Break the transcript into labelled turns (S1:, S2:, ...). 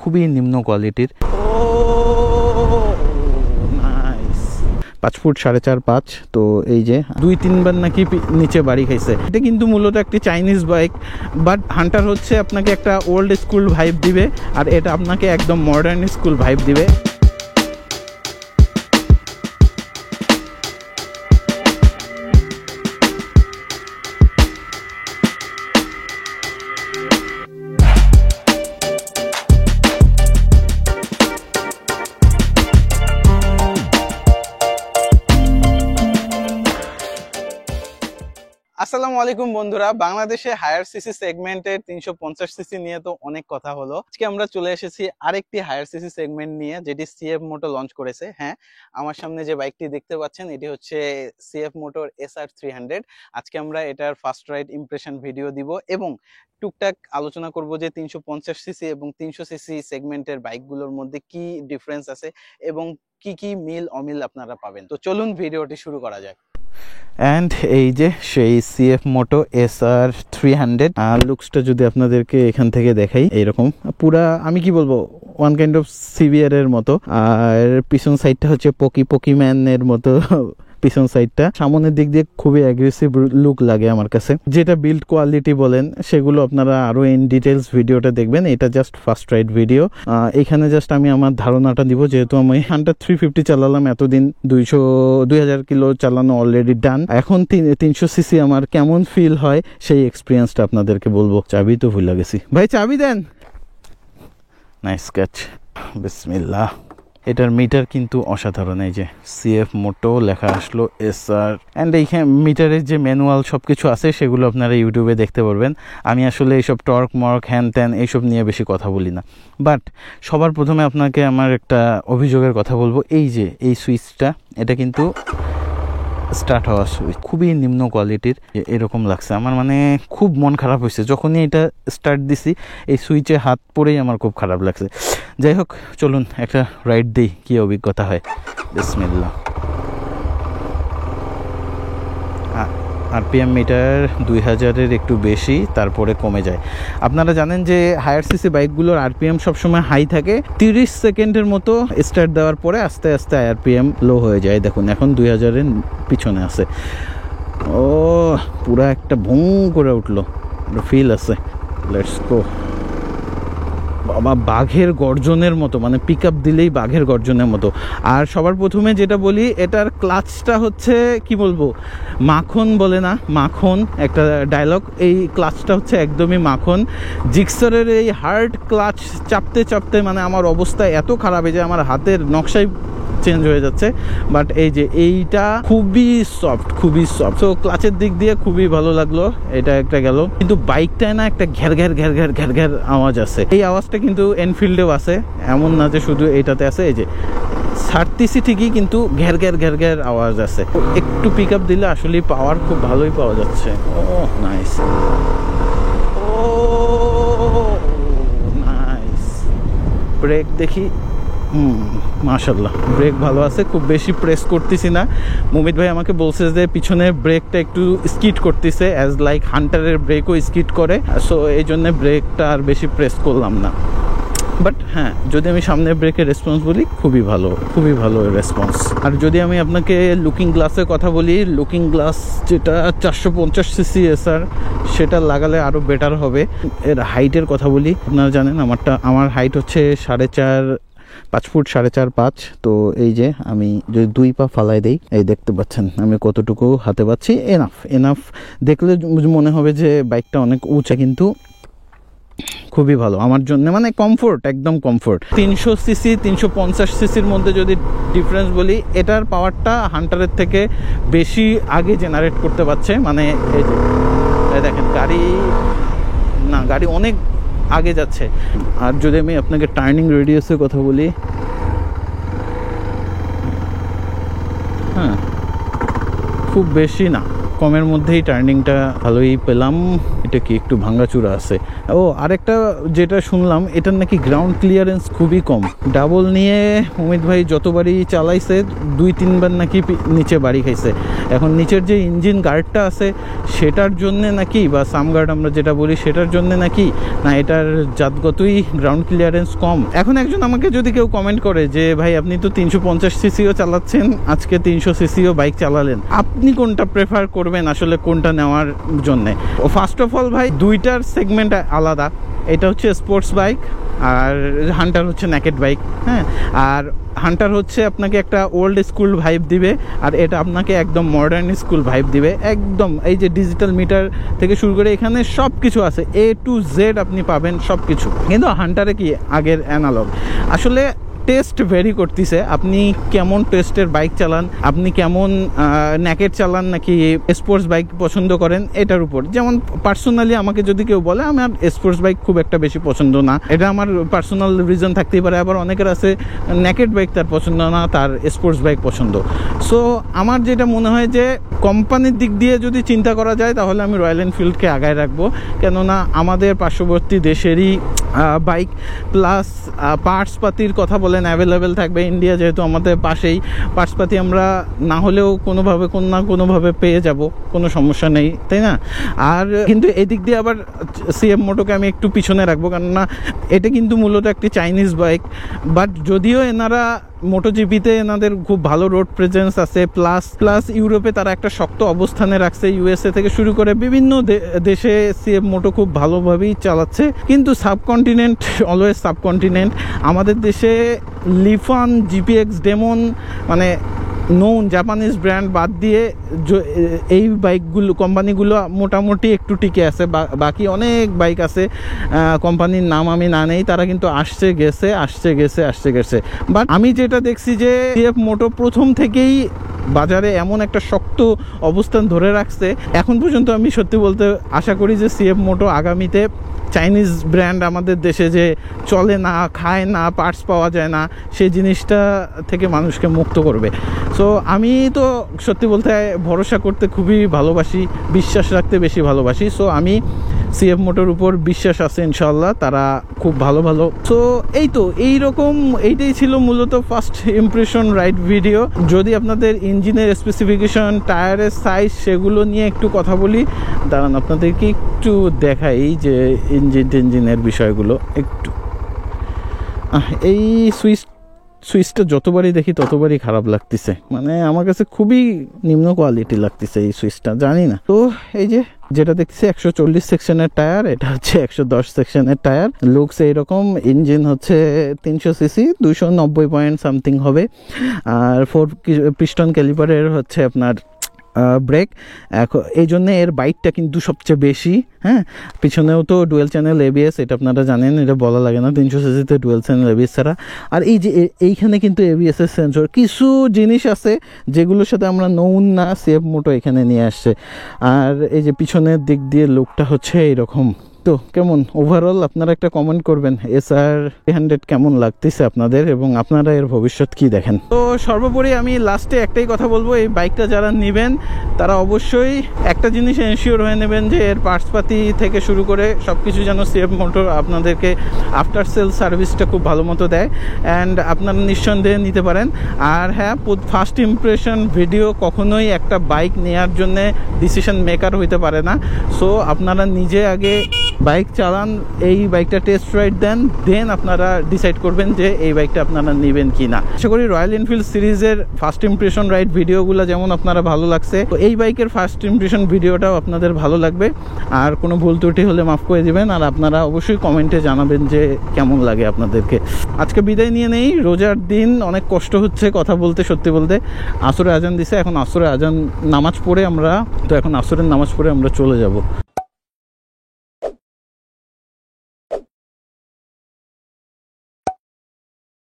S1: খুবই নিম্ন কোয়ালিটির। 5 ফুট 4.5 5। তো এই যে 2-3 বার নাকি নিচে বাড়ি খাইছে। এটা কিন্তু মূলত একটি চাইনিজ বাইক, বাট হান্টার হচ্ছে আপনাকে একটা ওল্ড স্কুল ভাইব দিবে, আর এটা আপনাকে একদম মডার্ন স্কুল ভাইব দিবে। আসসালামু আলাইকুম বন্ধুরা, বাংলাদেশে হায়ার সিসি সেগমেন্টের 350 সিসি নিয়ে তো অনেক কথা হলো। আজকে আমরা চলে এসেছি আরেকটি হায়ার সিসি সেগমেন্ট নিয়ে, যেটি সিএফ মোটর লঞ্চ করেছে। হ্যাঁ, আমার সামনে যে বাইকটি দেখতে পাচ্ছেন এটি হচ্ছে সিএফ মোটর SR 300। আজকে আমরা এটার ফার্স্ট রাইড ইমপ্রেশন ভিডিও দিব এবং টুকটাক আলোচনা করব যে 350 সিসি এবং 300 সিসি সেগমেন্টের বাইকগুলোর মধ্যে কি ডিফারেন্স আছে এবং কি কি মিল অমিল আপনারা পাবেন। তো চলুন ভিডিওটি শুরু করা যাক। অ্যান্ড এই যে সেই সিএফ মোটো SR 300 লুকসটা যদি আপনাদেরকে এখান থেকে দেখাই, এইরকম পুরা আমি কি বলবো ওয়ান কাইন্ড অফ সিভিয়ার এর মতো। আর পিছন সাইডটা হচ্ছে পকিম্যানের মতো পিছন সাইডটা। সামনের দিক দিয়ে খুবই অ্যাগ্রেসিভ লুক লাগে আমার কাছে। যেটা বিল্ড কোয়ালিটি বলেন সেগুলো আপনারা আরো ইন ডিটেলস ভিডিওটা দেখবেন। এটা জাস্ট ফার্স্ট রাইড ভিডিও। এখানে জাস্ট আমি আমার ধারণাটা দিব, যেহেতু আমি হান্টার 350 চালালাম এতদিন, 2000 কিলো চালানো অলরেডি ডান। এখন 300 সিসি আমার কেমন ফিল হয় সেই এক্সপিরিয়েন্সটা আপনাদেরকে বলবো। চাবি তো ভুলে গেছি, ভাই চাবি দেন। নাইস ক্যাচ, বিসমিল্লাহ। এটার মিটার কিন্তু অসাধারণ। এই যে সিএফ মোটো লেখা আসলো SR, অ্যান্ড এইখানে মিটারের যে ম্যানুয়াল সবকিছু আছে সেগুলো আপনারা ইউটিউবে দেখতে পারবেন। আমি আসলে এইসব টর্ক মর্ক হ্যান ত্যান এইসব নিয়ে বেশি কথা বলি না। বাট সবার প্রথমে আপনাকে আমার একটা অভিযোগের কথা বলবো। এই যে এই সুইচটা, এটা কিন্তু স্টার্ট হওয়া সুইচ খুবই নিম্ন কোয়ালিটির। এরকম লাগছে আমার, মানে খুব মন খারাপ হয়েছে যখনই এটা স্টার্ট দিছি। এই সুইচে হাত পরেই আমার খুব খারাপ লাগছে। যাই হোক, চলুন একটা রাইড দিই, কি অভিজ্ঞতা হয়। বিসমিল্লাহ। আরপিএম মিটার 2000-এর একটু বেশি, তারপরে কমে যায়। আপনারা জানেন যে হায়ার সিসি বাইকগুলোর আরপিএম সবসময় হাই থাকে। 30 সেকেন্ডের মতো স্টার্ট দেওয়ার পরে আস্তে আস্তে আরপিএম লো হয়ে যায়। দেখুন এখন 2000-এর পিছনে আছে। ও পুরা একটা ভুং করে উঠলো, ফিল আছে। Let's go. বাবা, বাঘের গর্জনের মতো, মানে পিক আপ দিলেই বাঘের গর্জনের মতো। আর সবার প্রথমে যেটা বলি, এটার ক্লাচটা হচ্ছে কি বলবো, মাখন বলে না, মাখন একটা ডায়লগ। এই ক্লাচটা হচ্ছে একদমই মাখন। জিক্সারের এই হার্ড ক্লাচ চাপতে চাপতে মানে আমার অবস্থা এত খারাপ যে আমার হাতের নকশাই চেঞ্জ হয়ে যাচ্ছে। বাট এই যে এইটা খুবই সফট, খুবই সফট। তো ক্লাচের দিক দিয়ে খুবই ভালো লাগলো। এটা একটা গেল, কিন্তু বাইকটায় না একটা ঘ্যার ঘ্যার ঘ্যার ঘ্যার ঘ্যার ঘ্যার আওয়াজ আছে। এই আওয়াজটা কিন্তু এনফিল্ডেও আছে, এমন না যে শুধু এইটাতে আছে। এই যে ছাড়তেছি ঠিকই, কিন্তু ঘ্যার ঘ্যার ঘ্যার ঘ্যার আওয়াজ আছে। একটু পিক আপ দিলে আসলে পাওয়ার খুব ভালোই পাওয়া যাচ্ছে। ও নাইস, ও নাইস। ব্রেক দেখি, মাশাআল্লাহ ব্রেক ভালো আছে, খুব বেশি প্রেস করতেছি না। মুমিত ভাই আমাকে বলছে যে পিছনের ব্রেকটা একটু স্কিড করতেছে, অ্যাজ লাইক হান্টারের ব্রেকও স্কিড করে। সো এই জন্য ব্রেকটা আর বেশি প্রেস করলাম না। বাট হ্যাঁ, যদি আমি সামনের ব্রেকের রেসপন্স বলি, খুবই ভালো, খুবই ভালো রেসপন্স। আর যদি আমি আপনাকে লুকিং গ্লাসের কথা বলি, লুকিং গ্লাস যেটা 450 সিসি SR, সেটা লাগালে আরও বেটার হবে। এর হাইটের কথা বলি, আপনারা জানেন আমার হাইট হচ্ছে 5 ফুট 4.5 5। তো এই যে আমি যদি 2 পা ফালাই দেই, এই দেখতে পাচ্ছেন আমি কতটুকু হাতে পাচ্ছি। এনাফ দেখলে মনে হবে যে বাইকটা অনেক উঁচা, কিন্তু খুবই ভালো আমার জন্য, মানে কমফোর্ট, একদম কমফোর্ট। 300 সিসি 350 সিসির মধ্যে যদি ডিফারেন্স বলি, এটার পাওয়ারটা হান্টারের থেকে বেশি আগে জেনারেট করতে পারছে। মানে এই যে দেখেন গাড়ি অনেক আগে যাচ্ছে। আর যদি আমি আপনাকে টার্নিং রেডিয়াসের কথা বলি, হ্যাঁ খুব বেশি না, কমের মধ্যেই টার্নিংটা ভালোই পেলাম। এটা কি একটু ভাঙাচুরা আছে। ও আরেকটা যেটা শুনলাম, এটার নাকি গ্রাউন্ড ক্লিয়ারেন্স খুবই কম। ডাবল নিয়ে অমিত ভাই যতবারই চালাইছে 2-3 বার নাকি নিচে বাড়ি খাইছে। এখন নিচের যে ইঞ্জিন গার্ডটা আছে সেটার জন্যে নাকি, বা সাম গার্ড আমরা যেটা বলি সেটার জন্যে নাকি, না এটার জাতগতই গ্রাউন্ড ক্লিয়ারেন্স কম। এখন একজন আমাকে যদি কেউ কমেন্ট করে যে ভাই আপনি তো 350 সিসিও চালাচ্ছেন, আজকে 300 সিসিও বাইক চালালেন, আপনি কোনটা প্রেফার করবেন আসলে কোনটা নেওয়ার জন্যে? ফার্স্ট অফ অল ভাই দুইটার সেগমেন্ট আলাদা। এটা হচ্ছে স্পোর্টস বাইক আর হান্টার হচ্ছে নেকেড বাইক। হ্যাঁ, আর হান্টার হচ্ছে আপনাকে একটা ওল্ড স্কুল ভাইব দিবে, আর এটা আপনাকে একদম মডার্ন স্কুল ভাইব দিবে। একদম এই যে ডিজিটাল মিটার থেকে শুরু করে এখানে সব কিছু আছে, A to Z আপনি পাবেন সব কিছু। কিন্তু হান্টারে কি আগের অ্যানালগ। আসলে টেস্ট ভেরি করতেছে, আপনি কেমন টেস্টের বাইক চালান, আপনি কেমন নেকেড চালান নাকি স্পোর্টস বাইক পছন্দ করেন এটার উপর। যেমন পার্সোনালি আমাকে যদি কেউ বলে আমার স্পোর্টস বাইক খুব একটা বেশি পছন্দ না, এটা আমার পার্সোনাল রিজন থাকতেই পারে। আবার অনেকের আছে নেকেড বাইক তার পছন্দ না, তার স্পোর্টস বাইক পছন্দ। সো আমার যেটা মনে হয় যে কোম্পানির দিক দিয়ে যদি চিন্তা করা যায় তাহলে আমি রয়্যাল এনফিল্ডকে আগায় রাখবো, কেননা আমাদের পার্শ্ববর্তী দেশেরই বাইক, প্লাস পার্টসপাতির কথা বলেন অ্যাভেলেবেল থাকবে। ইন্ডিয়া যেহেতু আমাদের পাশেই, পার্টসপাতি আমরা না হলেও কোনোভাবে পেয়ে যাব, কোনো সমস্যা নেই, তাই না? আর কিন্তু এদিক দিয়ে আবার সিএম মোটোকে আমি একটু পিছনে রাখবো, কেননা এটা কিন্তু মূলত একটি চাইনিজ বাইক। বাট যদিও এনারা মোটোজিপিতে এনাদের খুব ভালো রোড প্রেজেন্স আছে, প্লাস ইউরোপে তারা একটা শক্ত অবস্থানে রাখছে, ইউএসএ থেকে শুরু করে বিভিন্ন দেশে সিএম মোটো খুব ভালোভাবেই চালাচ্ছে। কিন্তু সাবকন্টিনেন্ট অলওয়েজ সাবকন্টিনেন্ট। আমাদের দেশে লিফান, জিপিএক্স, ডেমন মানে নোন জাপানিজ ব্র্যান্ড বাদ দিয়ে এই বাইকগুলো কোম্পানিগুলো মোটামুটি একটু টিকে আছে। বাকি অনেক বাইক আছে কোম্পানির নাম আমি না নেই, তারা কিন্তু আসছে গেছে। বাট আমি যেটা দেখছি যে সিএফ মোটো প্রথম থেকেই বাজারে এমন একটা শক্ত অবস্থান ধরে রাখছে। এখন পর্যন্ত আমি সত্যি বলতে আশা করি যে সিএফ মোটো আগামীতে চাইনিজ ব্র্যান্ড আমাদের দেশে যে চলে না, খায় না, পার্টস পাওয়া যায় না, সেই জিনিসটা থেকে মানুষকে মুক্ত করবে। সো আমি তো সত্যি বলতে ভরসা করতে খুবই ভালোবাসি, বিশ্বাস রাখতে বেশি ভালোবাসি। সো আমি সিএফ মোটোর উপর বিশ্বাস আছে ইনশাল্লাহ, তারা খুব ভালো। সো এই তো এইরকম, এইটাই ছিল মূলত ফার্স্ট ইমপ্রেশন রাইড ভিডিও। যদি আপনাদের ইঞ্জিনের স্পেসিফিকেশন, টায়ারের সাইজ সেগুলো নিয়ে একটু কথা বলি, দাঁড়ান আপনাদেরকে একটু দেখাই যে ইঞ্জিনের বিষয়গুলো একটু। এই সুইচটা যতবারই দেখি ততবারই খারাপ লাগতেছে, মানে আমার কাছে খুবই নিম্ন কোয়ালিটি লাগতেছে এই সুইচটা, জানি না। তো এই যে যেটা দেখছি 140 সেকশনের টায়ার, এটা হচ্ছে 110 সেকশনের টায়ার। লুকস এইরকম। ইঞ্জিন হচ্ছে 300 সিসি, 290 পয়েন্ট সামথিং হবে। আর 4 পিস্টন ক্যালিপারের হচ্ছে আপনার ব্রেক। এই জন্য এর বাইটটা কিন্তু সবচেয়ে বেশি। হ্যাঁ, পিছনেও তো ডুয়েল চ্যানেল এবিএস, এটা আপনারা জানেন, এটা বলা লাগে না 300 সিসিতে ডুয়েল চ্যানেল এবিএস ছাড়া। আর এই যে এইখানে কিন্তু এবিএস এর সেন্সর, কিছু জিনিস আছে যেগুলোর সাথে আমরা নৌন না, সিএফ মোটো এখানে নিয়ে আসছে। আর এই যে পিছনের দিক দিয়ে লুকটা হচ্ছে এইরকম। তো কেমন ওভারঅল আপনারা একটা কমেন্ট করবেন SR 300 কেমন লাগতেছে আপনাদের, এবং আপনারা এর ভবিষ্যৎ কি দেখেন। তো সর্বোপরি আমি লাস্টে একটাই কথা বলবো, এই বাইকটা যারা নেবেন তারা অবশ্যই একটা জিনিস এনশিওর হয়ে নেবেন যে এর পার্টসপাতি থেকে শুরু করে সব কিছু যেন সিএফ মোটো আপনাদেরকে আফটার সেল সার্ভিসটা খুব ভালো মতো দেয়, অ্যান্ড আপনারা নিঃসন্দেহে নিতে পারেন। আর হ্যাঁ, ফার্স্ট ইমপ্রেশন ভিডিও কখনোই একটা বাইক নেওয়ার জন্য ডিসিশন মেকার হইতে পারে না। সো আপনারা নিজে আগে বাইক চালান, এই বাইকটা টেস্ট রাইড দেন আপনারা ডিসাইড করবেন যে এই বাইকটা আপনারা নেবেন কি না। আশা করি রয়্যাল এনফিল্ড সিরিজের ফার্স্ট ইমপ্রেশন রাইড ভিডিওগুলো যেমন আপনারা ভালো লাগছে, তো এই বাইকের ফার্স্ট ইমপ্রেশন ভিডিওটাও আপনাদের ভালো লাগবে। আর কোনো ভুল ত্রুটি হলে মাফ করে দিবেন, আর আপনারা অবশ্যই কমেন্টে জানাবেন যে কেমন লাগে আপনাদেরকে। আজকে বিদায় নিয়ে নেই, রোজার দিন, অনেক কষ্ট হচ্ছে কথা বলতে, সত্যি বলতে। আসরে আজান দিছে, এখন আসরে আজান নামাজ পড়ে আমরা চলে যাব।